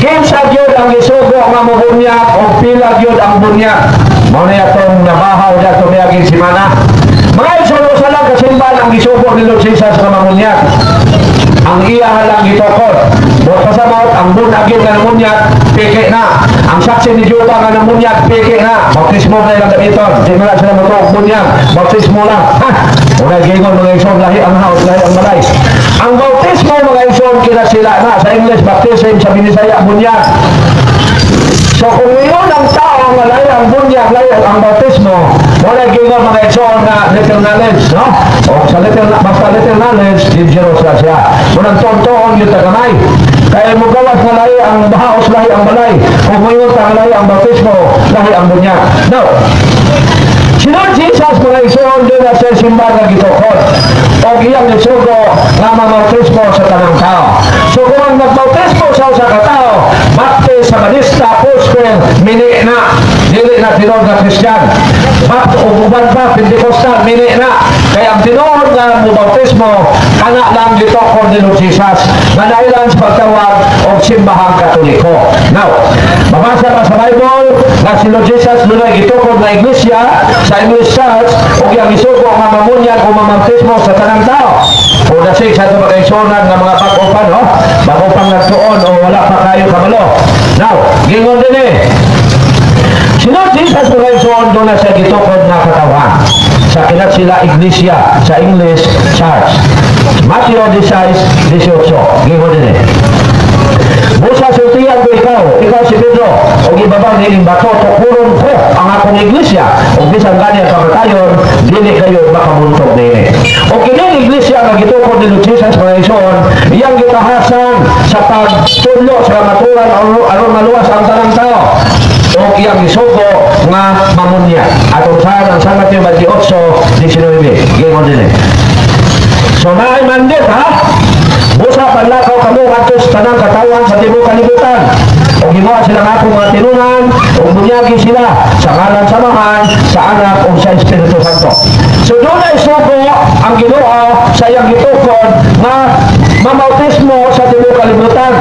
Kinsa gyud ang isugo nga mobunyag o pila gyud ang bunyag. Mao na atong nabahaw dato miaging semana. Mga isugo sa lang kasimbahan ang isugo ni Lord Jesus nga mamunyag. Ang iya halang gitukod. Buot pasamot ang bunyag nga namunyag piki na. Ang saksi ni Juba nga namunyag piki na. Bautismo na ilang gamiton. Di man sila matuog bunyag. Bautismo lang. Una gingon mga isong lahi ang haos, lahi ang balay. Ang bautismo mga isong kina sila na sa English baptism, sa Binisaya bunyag. So kung ngayon ang tao ang lahi ang bunyag, lahi ang bautismo, una gingon mga isong na little knowledge, no? O sa basta little knowledge, dangerous na siya. Unang tontoon yung tagamay. Kaya mo gawas na lahi ang bahaos, lahi ang balay. Kung ngayon ang lahi ang bautismo, lahi ang bunyag. Now, si Lord Jesus mga isuon din na sa simbahan na gitukod o iyang isugo nga mamautismo sa tanang tao. So kung ang magbautismo sa usa ka tao, baptis sa Manista, Postcrel, mini na, dili na tinod na Christian. Baptis o uban pa, Pentecostal, mini na. Kaya ang tinod nga mabautismo, kana lang gitukod ni Lord Jesus na nailan sa pagtawag o simbahang Katoliko. Now, babasa pa sa Bible na si Lord Jesus nunay gitukod na iglesia sa English Church o yung isugo nga mamunyag o mamautismo sa tanang tao. O nasig sa ito magkaisonan ng mga bago-pan, no? Bago-pan nagtuon o wala pa kayo kabalo. Now, gingon din eh. Si Lord Jesus magkaisonan doon na siya gitukod na katawan. Sa kinat sila iglesia sa English Church. Matthew 16:18. Gingon din eh. Busa sultihan ko ikaw si Pedro, o ibabang niling bato, tukuron ko ang akong iglesia, o bisan ganyan kamatayon, dili kayo makamuntog nini. O kining iglesia nga gitukod ni Lord Jesus mga ison, iyang gitahasan sa pagtudlo sa maturan aron maluwas ang tanang tao. O iyang isugo nga mamunya. Atong saan ang San Mateo 28:19. Gingon din eh. So naay mandit ha? Busa panlakaw kamo atos tanang katawan sa tibuok kalibutan. O ginawa sila nga akong mga tinunan, o bunyagi sila sa ngalan samahan, sa anak o sa Espiritu Santo. So doon ay sugo ang Ginoo sa iyang gitukod na mamautismo sa tibuok kalibutan.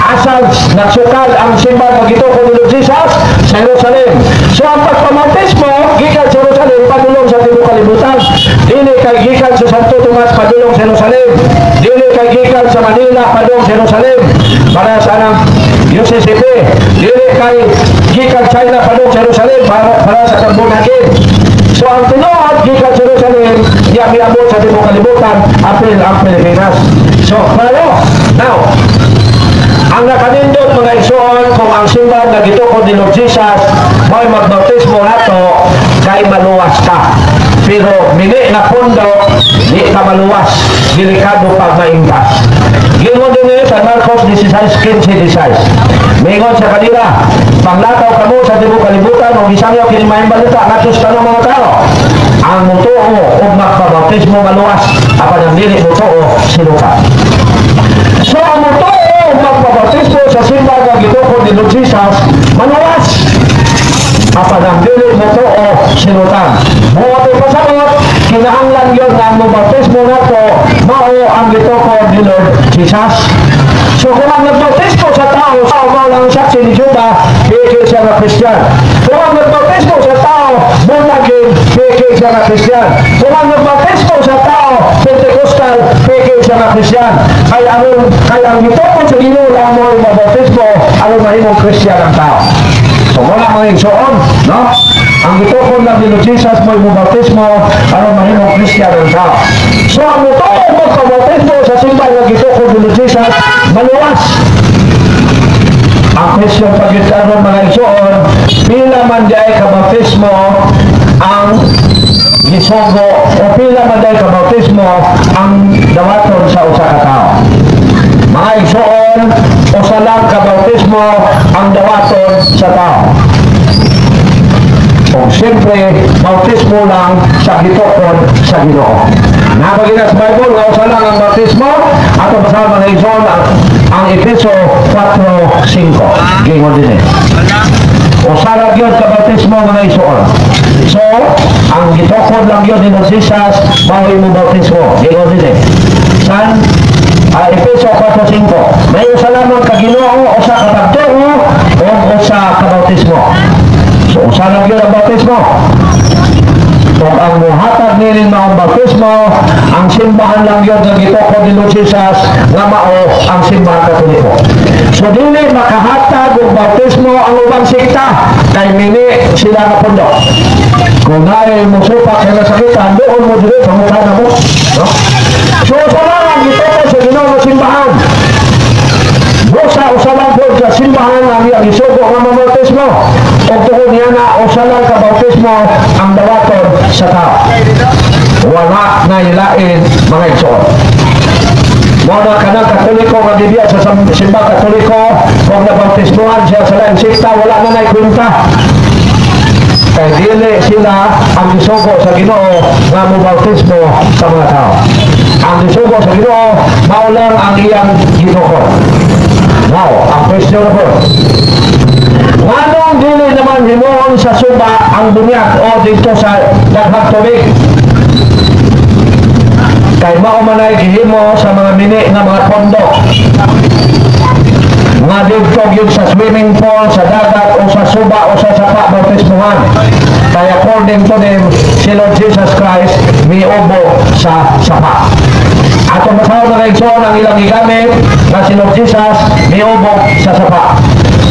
Asal nagsukal ang simbahan ng gitukod ni Lord Jesus sa Jerusalem. So ang pagpamautismo gikan sa Jerusalem padulong sa tibuok kalibutan. Dili kay gikan sa Santo Tomas padulong sa Jerusalem. Dili kay gikan sa Manila padulong sa Jerusalem. Para sa nang UCCP. Dili kay gikan China padulong sa Jerusalem para sa Kambunagin. So ang tinuod gikan sa Jerusalem diya miabot sa tibuok kalibutan apil ang Pilipinas. So pero now ang nakanindot mga isuon kung ang simbahan na gitukod ni Lord Jesus may magbautismo nato kay maluwas ka. Pero mili na pundo di ka maluwas, delikado pag maingkas. Gingon din sa Marcos 16:15. Mingon sa kanila, panglakaw kamo sa tibuok kalibutan o gisangyaw kini maayong balita ngadto sa tanong mga tao. Ang mutuo o magpabautismo maluwas, apan ang dili mutuo sinuka. So ang mutuo magpabautismo sa simbahan ng gitukod ni Lord Jesus maluwas, apan ang dili mutuo sinutan. Buot ay pasagot, kinahanglan yun na ang bautismo nato mao ang gitukod ni Lord Jesus. So kung ang nagbautismo sa tao, mao lang saksi ni Juba, peke siya na Christian. Kung ang nagbautismo sa tao, bunagin, peke siya na Christian. Kung ang nagbautismo sa tao, Pentecostal, peke siya na Christian. Kaya ang gitukod sa Ginoo lang mo yung mabautismo, aron mahimong Christian ang tao. So wala mga igsoon, no? Ang gitukod lang ni Lord Jesus mo yung bautismo, aron mahimong Christian ang tao. So ang mutuo magpabautismo sa simbahan na gitukod ni Lord Jesus, maluwas. Ang question pag-itaron mga igsoon, pila man diay kabautismo ang gisugo o pila man diay kabautismo ang dawaton sa usa ka tao. Mga igsoon, usa lang kabautismo ang dawaton sa tao. O siyempre, bautismo lang sa gitukod sa Ginoo. Napagina sa Bible, usa lang ang bautismo, ato pasama mga igsoon ang Efeso 4:5. Gingon din eh. Usa lang yun kabautismo mga igsoon. So, ang gitukod lang yun ni Lord Jesus, mao imong bautismo. Gingon din eh. San Efeso 4:5. May usa lamang ka Ginoo, usa ka pagtuo, o usa ka bautismo. So usa lang yun ang bautismo. Kung ang muhatag nilin maong bautismo, ang simbahan lang yun ng gitoko ni Lord Jesus nga mao ang simbahan Katoliko. So dili makahatag og bautismo ang ubang sikta kay mini sila na pundo. Kung naay mo supak kay nasakitan, doon mo dili pamutan na mo. No? So sa lang gitoko sa Ginoo nga simbahan. Usa lang po sa simbahan ang isugo nga mabautismo. O tuon niya na usa lang ka bautismo ang dawaton sa tao. Wala na ilain mga igsoon. Mga kanang Katoliko nga dibiya sa simba Katoliko, kung nabautismohan siya sa lain sikta, wala na naikwenta. Kaya dili sila ang isugo sa Ginoo nga mabautismo sa mga tao. Ang isugo sa Ginoo, maulang ang iyang ginoko. Now, ang question na po. Nganong dili naman himuon sa suba ang bunyag o dito sa daghang tubig? Kay mao manay gihimo sa mga mini nga mga pondo. Nga dito yun sa swimming pool, sa dagat o sa suba o sa sapa bautismuhan. Kaya according to them, si Lord Jesus Christ miubo sa sapa. Ato masaw na kaigsoon ang ilang gigamit na si Lord Jesus miubo sa sapa.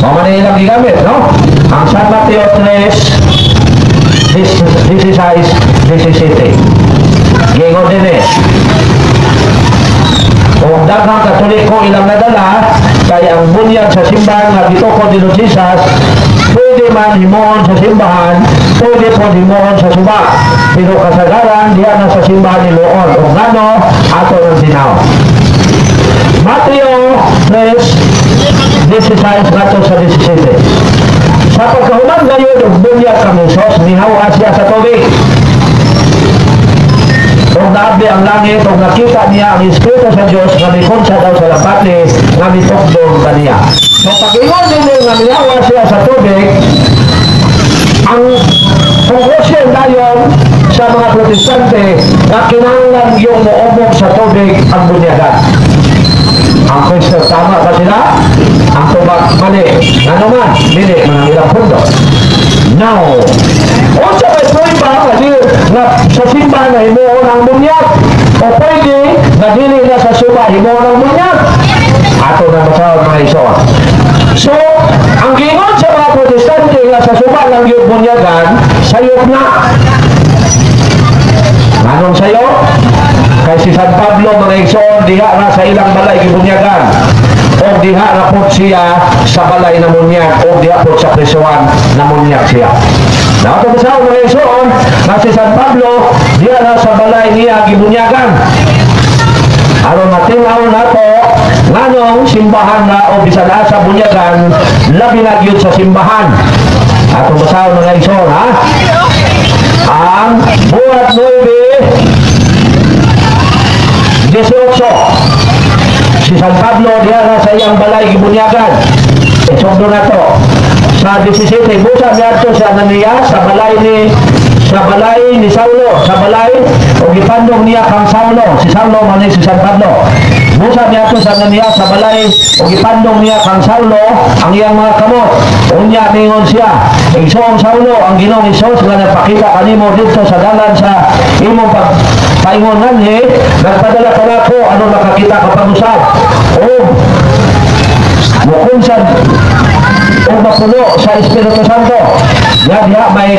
Mamana ilang gigamit, no? Ang San Mateo 3, 16, 17. Gingon din eh. Kung daghang Katoliko ilang nadala, kaya ang bunyag sa simbahan nga dito ko ni Lord Jesus, pwede man himuon sa simbahan, pwede po himuon sa suba. Pero kasagaran, diyan na sa simbahan ni Loon. O gano, ato ng sinaw. Mateo 3, 16 nato sa 17. Sa pagkahuman ngayon ng bunyag kang Isos, nihawa siya sa tubig. Kung naabi ang langit, kung nakita niya ang Espiritu sa Diyos, namikon siya daw sa lapati, namitokdong kaniya. So pag-ingon din nga nihawa siya sa tubig, ang conclusion tayo sa mga protestante na kinanglan yung muobog sa tubig ang bunyagan. Ang question, tama ba sila? Ang tubag, mali. Ano man? Mili, mga ilang pundo. Now, o sa may pwede ba na sa simbahan na himuon ang bunyag? O pwede na dili na sa suba himuon ang bunyag? Ato na masawa mga isoon. So, ang gingon sa mga protestante na sa suba lang yung bunyagan, sayop na. Anong sayo? Kay si San Pablo mga igsoon, diha na sa ilang balay gibunyagan. O diha na po siya sa balay na munyag. O diha po sa prisuan na munyag siya. Now, ito sa mga igsoon, na si San Pablo, diha na sa balay niya gibunyagan. Aron matinaw na to, nganong simbahan na o bisan sa bunyagan, labi na gyud sa simbahan. Atong basaw mga igsoon, ha? Ang buhat 9, 18. Si San Pablo diha na sa iyang balay gibunyagan. Isugdo na to. Sa 17, busa niya to sa Ananias, sa balay ni Saulo, sa balay o gipandong niya kang Saulo. Si Saulo man si San Pablo. Busa niya to sa Ananias, sa balay o gipandong niya kang Saulo ang iyang mga kamot. Unya ningon siya, igsoong Saulo ang Ginoong Hesus nga nagpakita kanimo dito sa dalan sa imong paingonan nagpadala ka na ko ano nakakita ka pag-usap. O mukunsan o mapuno sa Espiritu Santo. Yan ya, may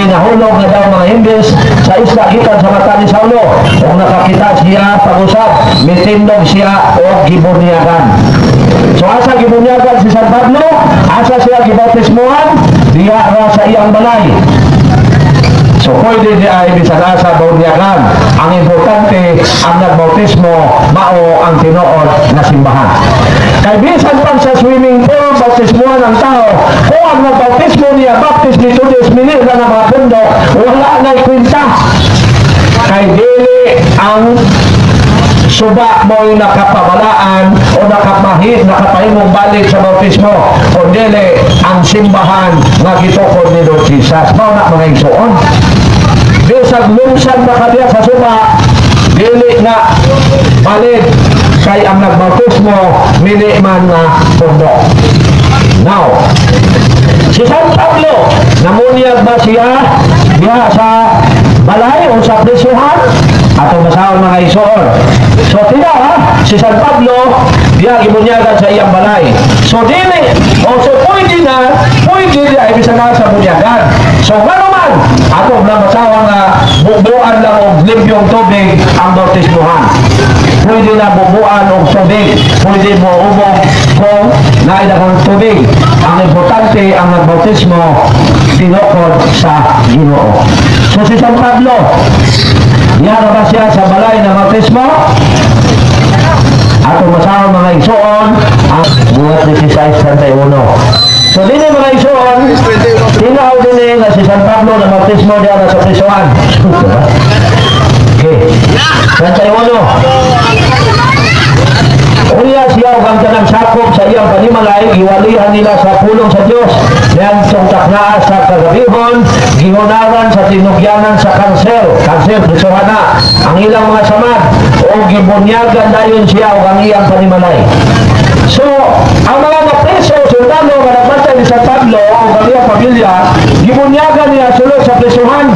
nahulog na daw mga Hindis sa isla gikan sa mata ni Saulo. Kung nakakita siya pag-usap, mitindog siya o gibunyagan. So asa gibunyagan si San Pablo, asa siya gibautismuhan, diya ra sa iyang balay. So pwede di ay bisan asa bunyagan. Ang importante, ang nagbautismo, mao ang tinuod na simbahan. Kay bisan pa sa swimming pool, bautismuhan ang tao. Kung ang nagbautismo niya, baptist ni Tudes Minir na mga pundo, wala na'y kwenta. Kay dili ang suba mo'y nakapabalaan o nakapahimong balik sa bautismo. O dili ang simbahan nga gitukod ni Lord Jesus. Mao na mga igsoon. Bisag lungsad na kadiya sa suba, dili na balik kay ang nagbautismo mili man na pundok. Now, si San Pablo, namunyag ba siya diha sa balay o sa presyuhan? Atong masahol mga isoon. So, tila ha, si San Pablo, diha gimunyagan sa iyang balay. So, dili, so pwede diha, ibig na sa bunyagan. So, naman, atong na masahol na bubuan lang o limpyong tubig ang bautismuhan. Pwede na bubuan o tubig, pwede mo ubog kung naidakang tubig. Ang importante, ang nagbautismo, tinukod sa Ginoo. So si San Pablo, yan ba siya sa balay na bautismo? Ato masama mga igsoon, ang buhat 16:31. So din mga igsoon, tinaw din na si San Pablo na bautismo diyan sa prisuan. Okay. 31. Unya siya ang kanang sakop sa iyang panimalay, iwalihan nila sa pulong sa Dios. Yan taknaa sa kagabihon, gihunaran sa tinugyanan sa kanser, prisuhana, ang ilang mga samad, o gibunyagan dayon siya o ang iyang panimalay. So, ang mga napreso, sundalo, managmantay ni San Pablo o ang iyang pamilya, gibunyagan niya sulod sa prisuhan.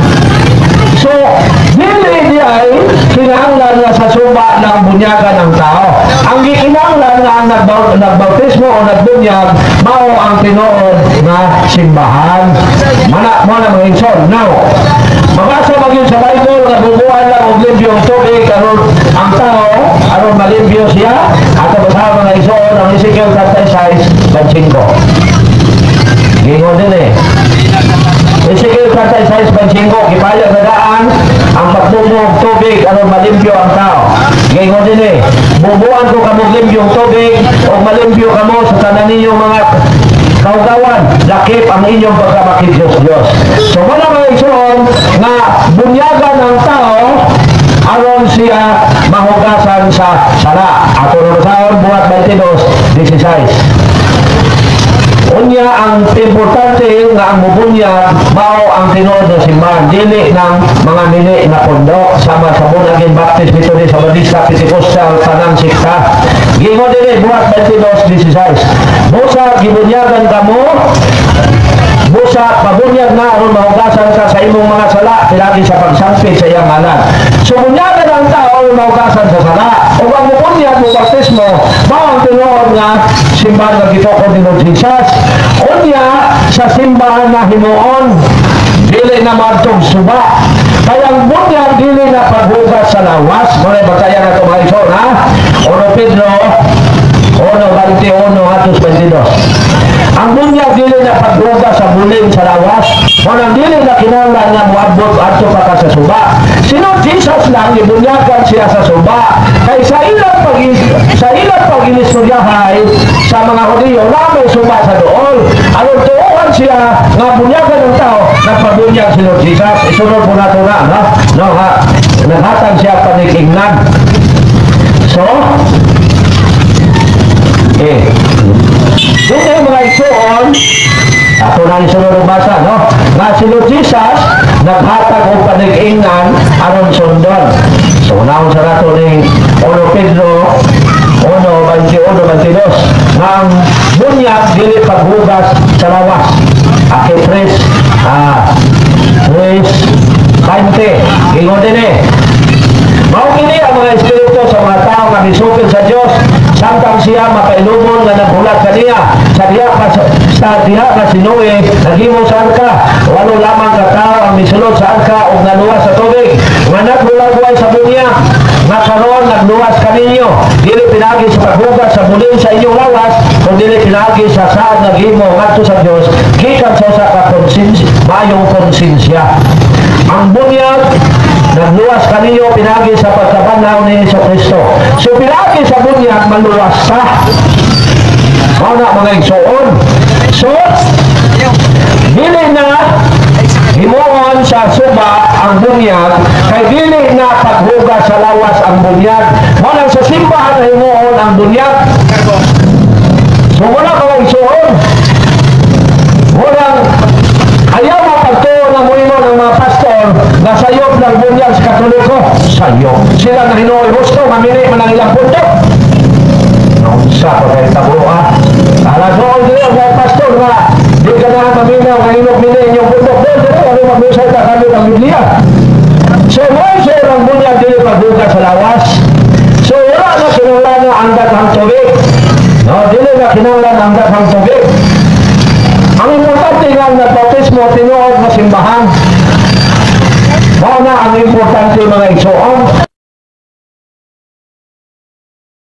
So, dili niya ay kinahanglan nga sa sumba ng bunyagan ng tao. Ang gikinahanglan nga ang nagbautismo o nagbunyag, mao ang tinuod na simbahan. Mana mo na mga inson. Now, mabasa mag sa Bible nga bubuhan lang og limpyong tubig aron ang tao, aron malimpyo siya, at basahan mga inson ang Ezekiel 36:5. Gingon din eh. Ezekiel 36:5, kipayag na daan ang pagbubog tubig aron malimpyo ang tao. Gingon din eh, bubuan ko kamo limpyong tubig o malimpyo kamo sa tanan ninyong mga kaugawan, lakip ang inyong pagkamakit Diyos. So wala mga igsoon na bunyagan ng tao aron siya mahugasan sa sala. Ato na masahon buhat 22:16. Unya ang importante nga ang mubunyag mao ang tinuod na simbahan, dili ng mga mili na pundok sama sa Bunagin Baptist dito sa Badista Pentecostal tanang sikta. Gingon dinhi buhat 22:16. Busa gibunyagan kamo, busa pabunyag na aron mahugasan ka sa imong mga sala pinagi sa pagsampit sa iyang ngalan. So bunyagan ang tao aron mahugasan sa sala. O ang mubunyag mo baptismo mao ang tinuod nga simbahan nga gitukod ni Lord Jesus. Unya sa simbahan na himuon, dili na madtong suba. Kaya ang bunyag dili na paghugas sa lawas. Muna bagaya na ito mga ison, ha? 1 Pedro 1:21-22. Ang bunyag dili na paghugas sa bulim sa lawas. Muna dili na kinahanglan nga muabot adto pa ka sa suba. Sino Jesus lang ibunyagan siya sa suba. Kay sa ilang pag-inistoryahay sa mga Hudiyo na may suba sa dool. Aron tuuhan siya nga bunyagan ng tao, nagpabunyag si Lord Jesus. Isunod po nato na, no? No, ha? Naghatag siya panikingnan. So, dito yung mga isuon, ato na isunod ang basa, no? Nga si Lord Jesus, naghatag o panikingnan aron sundon. So, unahon sa nato ni 1 Pedro 1:21-22 nga ang bunyag dili paghugas sa lawas. Aki Pres 20. Gingon din eh, mao kini ang mga espiritu sa mga tao nga misupil sa Dios samtang siya makailumon nga naghulat kaniya sa diha ka si Noe naghimo sa arka. Walo lamang ka tao ang misulod sa arka ug naluwas sa tubig nga nagbulag-buhay sa bunyag nga karon nagluwas kaninyo, dili pinagi sa paghugas sa bulin sa inyong lawas kung dili pinagi sa saad naghimo ngadto sa Dios gikan sa usa ka konsensya, mayong konsensya. Ang bunyag nagluwas kaninyo pinagi sa pagkabanaw ni Jesucristo. So pinagi sa bunyag maluwas sa mga mga igsoon. So dili na himuon sa suba ang bunyag, kay dili na paghugas sa lawas ang bunyag. Walang sa simbahan na himuon ang bunyag. So wala mga igsoon, walang ayaw mapagtuo ng muimo ng mga pastor na sayop ng bunyag sa Katoliko. Sayop sila na hinuoy gusto mamili man ang ilang punto. ang mga pastor na di ka na maminaw ng inyong inyong putok doon, ano mag-usay ka kami ng Biblia. So, may ang bunyag dili pagbuka sa lawas. So, wala na kinanglan na ang daghang tubig. No, dili na kinanglan ang daghang tubig. Ang importante nga na bautismo, tinuod na simbahan. Mao na ang importante mga igsoon.